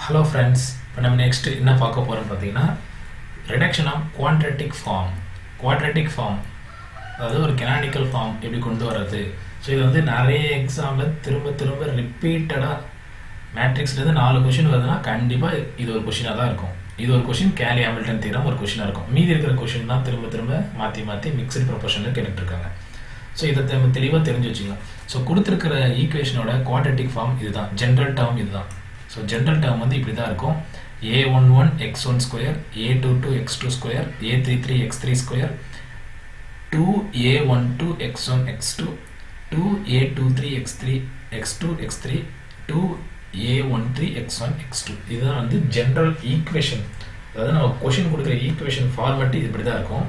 Hello friends, இப்போ நம்ம next என்ன பார்க்க போறோம் பார்த்தீங்கன்னா reduction of quadratic form. Quadratic form அதாவது ஒரு canonical form எப்படி கொண்டு வரது. ஸோ இது வந்து நிறைய எக்ஸாம்ல திரும்ப ரிப்பீட்டடா மேட்ரிக்ஸ்ல இருந்து 4 क्वेश्चन வருதுன்னா கண்டிப்பா இது ஒரு क्वेश्चनா தான் இருக்கும். இது ஒரு क्वेश्चन கேலி ஹாமில்டன் தியரம் ஒரு क्वेश्चனா இருக்கும். மீதி இருக்கிற क्वेश्चन தான் திரும்ப மாத்தி மிக்ஸ்டு ப்ரொபோர்ஷன்ல கேட்டுட்டு இருக்காங்க. ஸோ இதை நம்ம தெளிவாக தெரிஞ்சு வச்சுக்கலாம். ஸோ கொடுத்துருக்கிற ஈக்குவேஷனோட குவாட்ரட்டிக் ஃபார்ம் இதுதான், ஜென்ரல் டேர்ம் இதுதான். ஸோ ஜென்ரல் டேர்ம் வந்து இப்படி தான் இருக்கும். a11 x1 square, a22 x2 square, a33 x3 square, 2a12 x1 x2, 2a23 x3 x2 x3, 2a13 x1 x2. இதுதான் வந்து ஜென்ரல் ஈக்குவேஷன். அதாவது நம்ம கொஷின் கொடுக்குற ஈக்குவேஷன் ஃபார்மேட் இப்படி தான் இருக்கும்.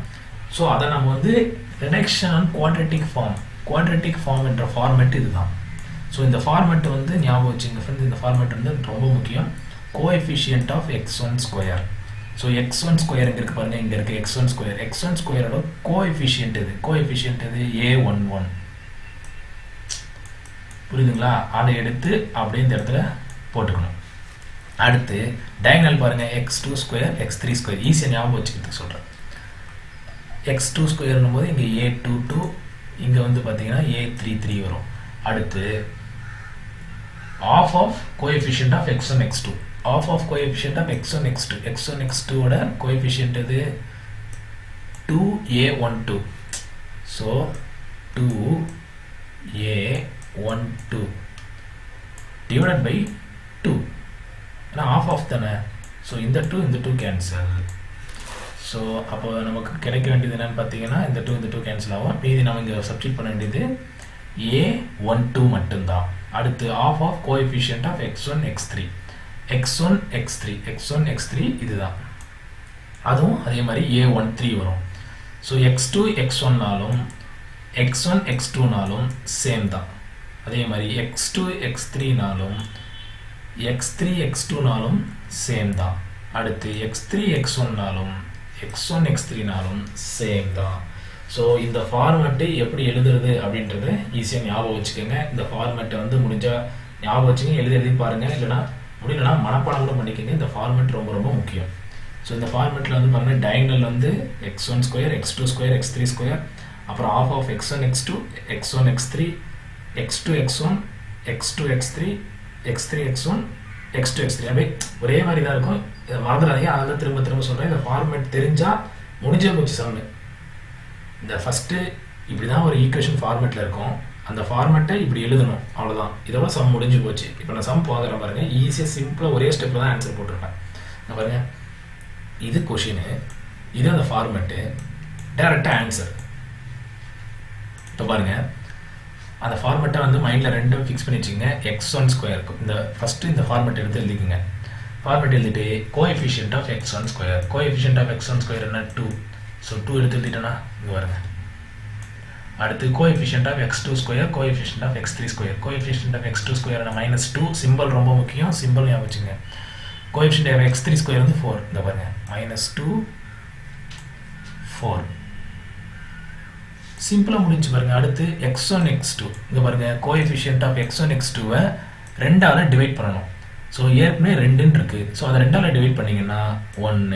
ஸோ அதை நம்ம வந்து reduction on quadratic form என்ற ஃபார்மேட் இதுதான். ஸோ இந்த ஃபார்மேட் வந்து ஞாபகம் வச்சுங்க ஃப்ரெண்ட்ஸ், இந்த ஃபார்மேட் வந்து ரொம்ப முக்கியம். Coefficient of x1 square. So x1 square இங்கே இருக்கு பாருங்க, இங்கே இருக்கு x1 ஸ்கொயர். x1 ஸ்கொயரோட கோஎஃபிஷியன்ட் இது a11. புரியுதுங்களா? அதை எடுத்து அப்படியே இந்த இடத்துல போட்டுக்கணும். அடுத்து டயகனல் பாருங்க, x2 ஸ்கொயர் x3 ஸ்கொயர். ஈஸியாக ஞாபகம் வச்சுக்கிறதுக்கு சொல்கிறேன். x2 ஸ்கொயர்னும் போது இங்கே a22, இங்கே வந்து பார்த்தீங்கன்னா a33 வரும். அடுத்து half of coefficient of x1 x2, half of coefficient of x1 x2. x1 x2 ஓட coefficient இது 2a12. so 2a12 divided by 2. ஏன்னா half of தானே, ஸோ இந்த 2 கேன்சல். ஸோ அப்போ நமக்கு கிடைக்க வேண்டியது என்னன்னு பார்த்தீங்கன்னா இந்த 2 கேன்சல் ஆகும். மீதி நம்ம இங்கே சப்ஸ்டிட் பண்ண வேண்டியது a12 மட்டும்தான். அடுத்து half of coefficient of x1 x3, x1 x3 இதுதான். அதுவும் அதே மாதிரி a13 வரும். ஸோ x2 x1நாலும் x1 x2நாலும் சேம் தான். அதே மாதிரி x2 x3நாலும் x3 x2நாலும் சேம் தான். அடுத்து x3 x1நாலும் x1 x3நாலும் சேம் தான். ஸோ இந்த ஃபார்மேட்டு எப்படி எழுதுறது அப்படின்றத ஈஸியாக ஞாபகம் வச்சுக்கோங்க. இந்த ஃபார்மேட்டை வந்து முடிஞ்சால் ஞாபகம் வச்சுக்கோங்க, எழுதி பாருங்கள். இல்லைனா முடியலன்னா மனப்பாடம் கூட பண்ணிக்கோங்க. இந்த ஃபார்மேட் ரொம்ப முக்கியம். ஸோ இந்த ஃபார்மேட்டில் வந்து பாருங்கள், டயகனல் வந்து x1 square x2 square x3 square, அப்புறம் half of x1 x2 x1 x3 x2 x1 x2 x3 x3 x1 x2 x3 அப்படியே ஒரே மாதிரி தான் இருக்கும். இதை மறந்துடாதீங்க. அதெல்லாம் திரும்ப சொல்கிறேன். இந்த ஃபார்மேட் தெரிஞ்சால் முடிஞ்சே போச்சு சம்மு. இந்த ஃபஸ்ட்டு இப்படி தான் ஒரு ஈக்குவேஷன் ஃபார்மேட்டில் இருக்கும். அந்த ஃபார்மேட்டை இப்படி எழுதணும், அவ்வளோதான். இதோட சம் முடிஞ்சு போச்சு. இப்போ நான் சம் பார்க்குறேன் பாருங்கள், ஈஸியாக சிம்பிளாக ஒரே ஸ்டெப்பில் தான் ஆன்சர் போட்டிருப்பேன். நான் பாருங்கள், இது கொஷினு, இது அந்த ஃபார்மேட்டு, டேரெக்டாக ஆன்சர். இப்போ பாருங்கள், அந்த ஃபார்மேட்டை வந்து மைண்டில் ரெண்டும் ஃபிக்ஸ் பண்ணி வச்சுக்கோங்க. x1 ஸ்கொயர் இந்த ஃபஸ்ட்டு இந்த ஃபார்மேட் எடுத்து எழுதிக்கோங்க. ஃபார்மேட் எழுதிட்டு coefficient of x1 square. Coefficient of x1 square என்ன 2. ஸோ 2 எடுத்து எழுதிட்டோன்னா இங்கே வருங்க. அடுத்து coefficient of x2 square, coefficient of x3 square. Coefficient of x2 square -2. Simple ரொம்ப முக்கியம், சிம்பிள் ஞாபகம் வச்சுங்க. கோஎஃபிஷியன்ட் ஆஃப் x3 ஸ்கொயர் வந்து 4. இந்த பாருங்க, -2 4. சிம்பிளாக முடிஞ்சு பாருங்க. அடுத்து x1 x2 இங்கே பாருங்க, கோஎஃபிஷியன்ட் ஆஃப் x1 x2வை 2ஆல் டிவைட் பண்ணணும். ஸோ ஏற்கனவே 2ன்னு இருக்குது. ஸோ அதை 2ஆல் டிவைட் பண்ணிங்கன்னா 1.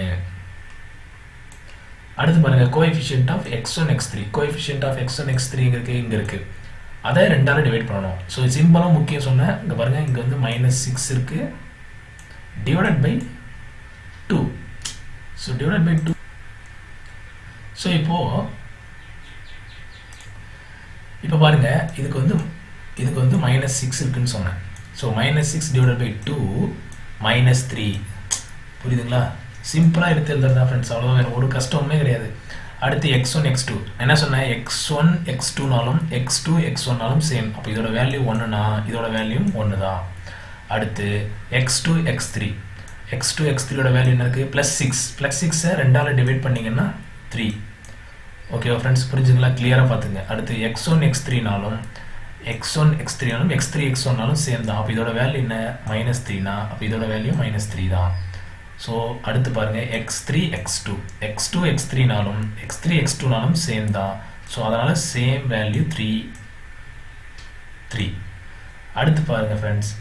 அடுத்து பாருங்க, coefficient of x1 x3. Coefficient of x1 x3 இங்கே இருக்குது. அதை 2ஆல் டிவைட் பண்ணணும். ஸோ சிம்பிளாக முக்கியம் சொன்னேன். இங்கே பாருங்க, இங்கே வந்து -6 இருக்குது, divided by 2. So divided by 2. So இப்போ பாருங்க, இதுக்கு வந்து -6 இருக்குன்னு சொன்னேன். So -6 divided by 2 -3. புரியுதுங்களா? சிம்பிளாக எடுத்து எழுதுறதா ஃப்ரெண்ட்ஸ், அவ்வளோதான். வேறு ஒரு கஷ்டமே கிடையாது. அடுத்து x1 x2 என்ன சொன்னேன், x1 x2நாலும் x2 x1நாலும் சேம். அப்போ இதோட வேல்யூ 1னா இதோட வேல்யூ 1 தான். அடுத்து x2 x3யோட வேல்யூ என்ன இருக்குது, +6. +6ஐ 2ஆல் டிவைட் பண்ணிங்கன்னா 3. ஓகேவா ஃப்ரெண்ட்ஸ்? புரிஞ்சுங்களா? கிளியராக பார்த்துங்க. அடுத்து x1 x3நாலும் x3 x1நாலும் சேம் தான். அப்போ இதோட வேல்யூ என்ன, -3னா அப்போ இதோட வேல்யூ -3 தான். ஸோ அடுத்து பாருங்கள், x3 x2நாலும் x3 x2நாலும் சேம் தான். ஸோ அதனால் சேம் வேல்யூ 3. அடுத்து பாருங்கள் ஃப்ரெண்ட்ஸ்,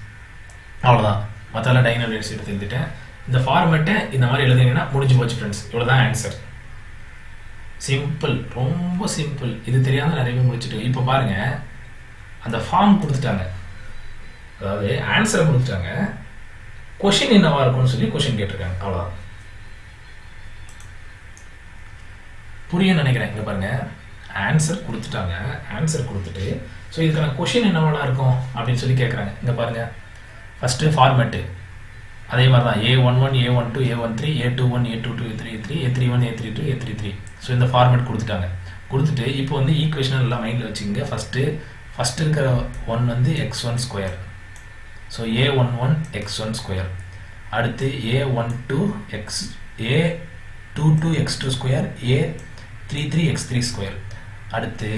அவ்வளோதான். மற்றெல்லாம் டைகனல் வேல்யூஸ் எடுத்து எழுதிட்டேன். இந்த ஃபார்மேட்டை இந்த மாதிரி எழுதிங்கன்னா முடிஞ்சு போச்சு ஃப்ரெண்ட்ஸ். இவ்வளோ தான் ஆன்சர். சிம்பிள், ரொம்ப சிம்பிள். இது தெரியாமல் நிறைய பேர் முடிச்சுட்டு இப்போ பாருங்கள், அந்த ஃபார்ம் கொடுத்துட்டாங்க, அதாவது ஆன்சரை கொடுத்துட்டாங்க, கொஷின் என்னவா இருக்கும்னு சொல்லி கொஷின் கேட்டிருக்காங்க. அவ்வளோதான். புரியும் நினைக்கிறேன். இங்கே பாருங்கள், ஆன்சர் கொடுத்துட்டாங்க, ஆன்சர் கொடுத்துட்டு ஸோ இதுக்கான கொஷின் என்னவா இருக்கும் அப்படின்னு சொல்லி கேட்குறாங்க. இங்கே பாருங்கள், ஃபஸ்ட்டு ஃபார்மேட்டு அதே மாதிரி தான் A11 A12 A13 A21 A22 A33 A31 A32 A33. So இந்த ஃபார்மேட் கொடுத்துட்டாங்க. கொடுத்துட்டு இப்போ வந்து ஈக்குவேஷன் எல்லாம் மைண்டில் வச்சுங்க. ஃபஸ்ட்டு இருக்கிற ஒன் வந்து x1 square. So A11 x1 square. அடுத்து A12 A22 x2 square A33 x3 square. அடுத்து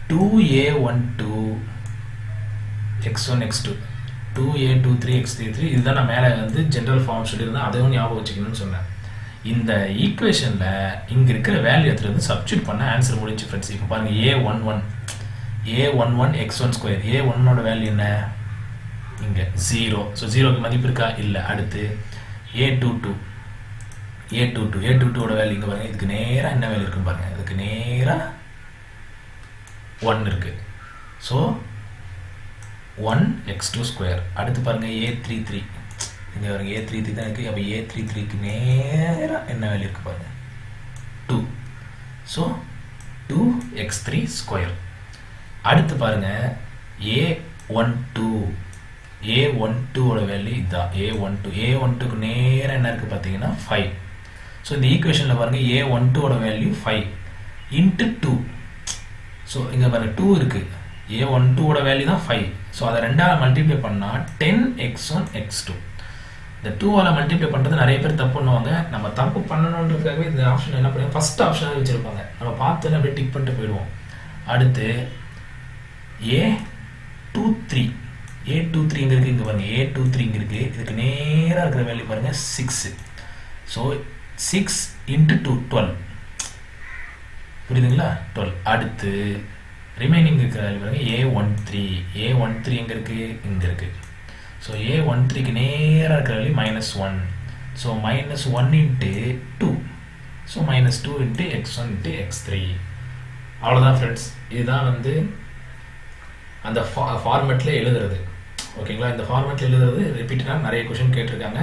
2A12 x1 x2 2A23 x33. இதுதான் நான் மேலே வந்து ஜென்ரல் ஃபார்ம் சொல்லியிருந்தேன், அதையும் ஞாபகம் வச்சுக்கணும்னு சொன்னேன். இந்த ஈக்குவேஷனில் இங்கே இருக்கிற வேல்யூ எடுத்துகிட்டு வந்து சப்ஸ்டியூட் பண்ண ஆன்சர் முடிஞ்சு ஃப்ரெண்ட்ஸ். இப்போ பாருங்கள், A11 x1 ஸ்கொயர். A1ஓட வேல்யூ என்ன? இங்கே 0. ஸோ 0க்கு மதிப்பு இருக்கா? இல்லை. அடுத்து A22ஓட வேல்யூ இங்கே பாருங்கள். இதுக்கு நேராக என்ன வேல்யூ இருக்குன்னு பாருங்கள். இதுக்கு நேராக 1 இருக்குது. So 1 x2 square. அடுத்து பாருங்கள் A33. இங்கே பாருங்கள் A33 தான் இருக்குது. அப்போ A33க்கு நேராக என்ன வேல்யூ இருக்குது பாருங்கள், 2. So 2 x3 square. அடுத்து பாருங்கள் A12ஓட வேல்யூ இதுதான். A12க்கு நேராக என்ன இருக்குது பார்த்தீங்கன்னா 5. ஸோ இந்த ஈக்குவேஷனில் பாருங்கள், A12ஓட வேல்யூ 5 இன்ட்டு 2. ஸோ இங்கே பாருங்கள் 2 இருக்குது. A12ஓட வேல்யூ தான் 5. ஸோ அதை 2ஆல் மல்டிப்ளை பண்ணால் 10x1 x2. இந்த 2ஆல் மல்டிப்ளை பண்ணுறது நிறைய பேர் தப்பு பண்ணுவாங்க. நம்ம தப்பு பண்ணணுன்றதுக்காகவே இந்த ஆப்ஷன் என்ன பண்ணுவோம், ஃபஸ்ட் ஆப்ஷனாக வச்சுருப்பாங்க. நம்ம பார்த்து அப்படியே டிக் பண்ணிட்டு போயிடுவோம். அடுத்து A23 இங்கே இருக்குது. இங்கே பாருங்கள் A23 இங்கே இருக்குது. இதுக்கு நேராக இருக்கிற வேல்யூ பாருங்கள் 6. So 6 into 2 12. புரியுதுங்களா? 12. அடுத்து ரிமைனிங் இருக்கிற வேல்யூ பாருங்கள் A13 எங்கே இருக்குது? இங்கே இருக்குது. ஸோ A13க்கு நேராக இருக்கிற value -1. So -1 into 2. So -2 into x1 into x3. அவ்வளோதான் ஃப்ரெண்ட்ஸ். இதுதான் வந்து அந்த ஃபார்மேட்டில் எழுதுறது. ஓகேங்களா? இந்த ஃபார்மேட்டில் எழுதுறது ரிப்பீட்டடாக நிறைய கொஷின் கேட்டிருக்காங்க.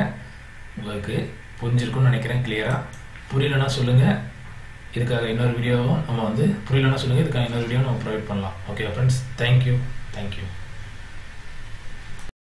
உங்களுக்கு புரிஞ்சிருக்குன்னு நினைக்கிறேன். கிளியராக புரியலன்னா சொல்லுங்கள். இதுக்காக இன்னொரு வீடியோவும் நம்ம வந்து புரியலன்னா சொல்லுங்கள். இதுக்காக இன்னொரு வீடியோவும் நம்ம ப்ரொவைட் பண்ணலாம். Okay friends, thank you.